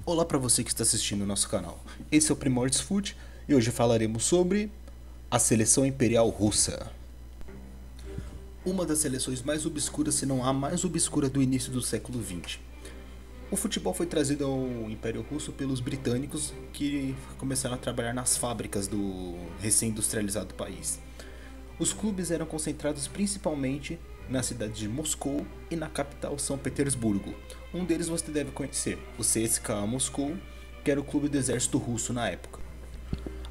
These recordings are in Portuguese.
Olá para você que está assistindo o nosso canal. Esse é o Primordials Food e hoje falaremos sobre a seleção imperial russa. Uma das seleções mais obscuras, se não a mais obscura do início do século XX. O futebol foi trazido ao Império Russo pelos britânicos que começaram a trabalhar nas fábricas do recém-industrializado país. Os clubes eram concentrados principalmente na cidade de Moscou e na capital São Petersburgo. Um deles você deve conhecer, o CSKA Moscou, que era o clube do exército russo na época.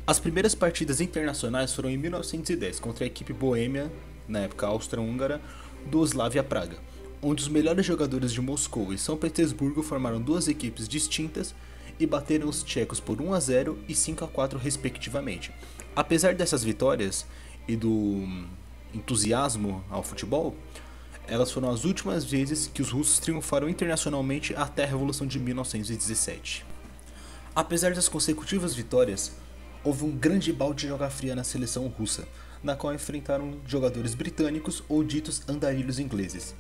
As primeiras partidas internacionais foram em 1910 contra a equipe boêmia, na época austro-húngara, do Slavia Praga, onde os melhores jogadores de Moscou e São Petersburgo formaram duas equipes distintas e bateram os tchecos por 1-0 e 5-4 respectivamente. Apesar dessas vitórias e do entusiasmo ao futebol, elas foram as últimas vezes que os russos triunfaram internacionalmente até a Revolução de 1917. Apesar das consecutivas vitórias, houve um grande balde de joga fria na seleção russa, na qual enfrentaram jogadores britânicos ou ditos andarilhos ingleses,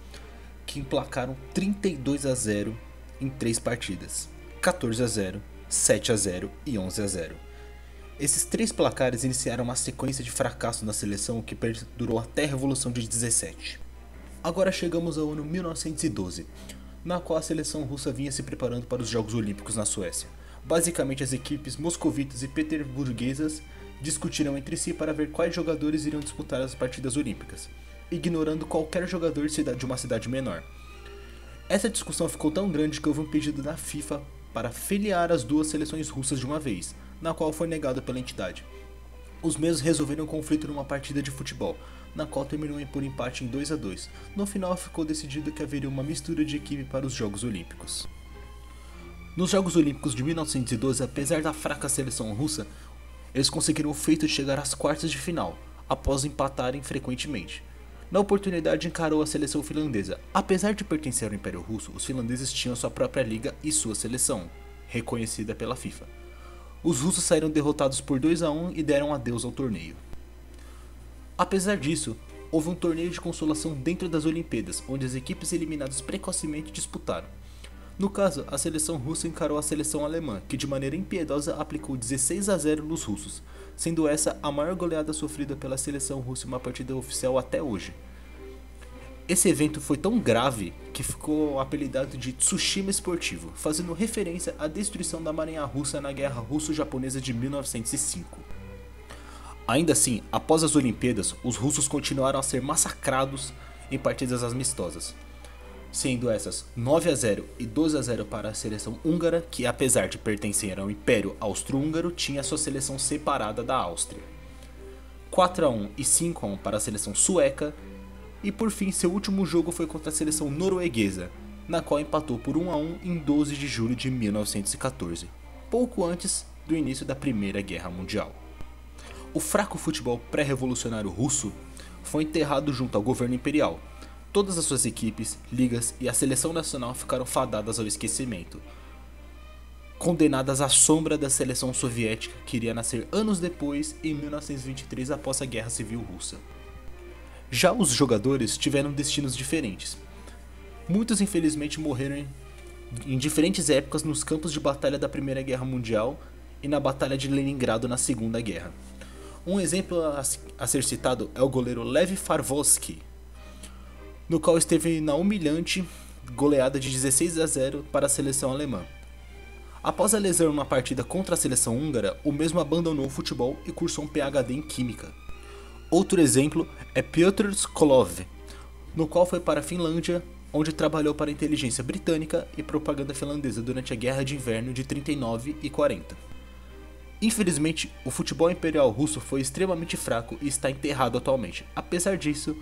que emplacaram 32-0 em 3 partidas, 14-0, 7-0 e 11-0. Esses 3 placares iniciaram uma sequência de fracasso na seleção que perdurou até a Revolução de 17. Agora chegamos ao ano 1912, na qual a seleção russa vinha se preparando para os Jogos Olímpicos na Suécia. Basicamente, as equipes moscovitas e petersburguesas discutiram entre si para ver quais jogadores iriam disputar as partidas olímpicas, ignorando qualquer jogador de uma cidade menor. Essa discussão ficou tão grande que houve um pedido da FIFA para filiar as duas seleções russas de uma vez, na qual foi negado pela entidade. Os mesmos resolveram o conflito numa partida de futebol, na qual terminou por empate em 2-2. No final ficou decidido que haveria uma mistura de equipe para os Jogos Olímpicos. Nos Jogos Olímpicos de 1912, apesar da fraca seleção russa, eles conseguiram o feito de chegar às quartas de final, após empatarem frequentemente. Na oportunidade encarou a seleção finlandesa. Apesar de pertencer ao Império Russo, os finlandeses tinham sua própria liga e sua seleção, reconhecida pela FIFA. Os russos saíram derrotados por 2-1 e deram adeus ao torneio. Apesar disso, houve um torneio de consolação dentro das Olimpíadas, onde as equipes eliminadas precocemente disputaram. No caso, a seleção russa encarou a seleção alemã, que de maneira impiedosa aplicou 16-0 nos russos, sendo essa a maior goleada sofrida pela seleção russa em uma partida oficial até hoje. Esse evento foi tão grave que ficou apelidado de Tsushima Esportivo, fazendo referência à destruição da marinha russa na Guerra Russo-Japonesa de 1905. Ainda assim, após as Olimpíadas, os russos continuaram a ser massacrados em partidas amistosas, sendo essas 9-0 e 12-0 para a seleção húngara, que apesar de pertencer ao Império Austro-Húngaro, tinha sua seleção separada da Áustria, 4-1 e 5-1 para a seleção sueca, e por fim seu último jogo foi contra a seleção norueguesa, na qual empatou por 1-1 em 12 de julho de 1914, pouco antes do início da Primeira Guerra Mundial. O fraco futebol pré-revolucionário russo foi enterrado junto ao governo imperial. Todas as suas equipes, ligas e a seleção nacional ficaram fadadas ao esquecimento, condenadas à sombra da seleção soviética que iria nascer anos depois, em 1923, após a Guerra Civil Russa. Já os jogadores tiveram destinos diferentes. Muitos infelizmente morreram em diferentes épocas nos campos de batalha da Primeira Guerra Mundial e na Batalha de Leningrado na Segunda Guerra. Um exemplo a ser citado é o goleiro Lev Farvosky, no qual esteve na humilhante goleada de 16-0 para a seleção alemã. Após a lesão numa partida contra a seleção húngara, o mesmo abandonou o futebol e cursou um PhD em Química. Outro exemplo é Piotr Skolov, no qual foi para a Finlândia, onde trabalhou para a inteligência britânica e propaganda finlandesa durante a Guerra de Inverno de 39 e 40. Infelizmente, o futebol imperial russo foi extremamente fraco e está enterrado atualmente. Apesar disso,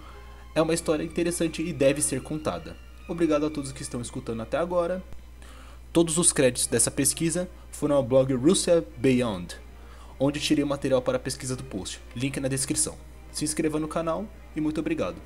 é uma história interessante e deve ser contada. Obrigado a todos que estão escutando até agora. Todos os créditos dessa pesquisa foram ao blog Russia Beyond, onde tirei o material para a pesquisa do post. Link na descrição. Se inscreva no canal e muito obrigado.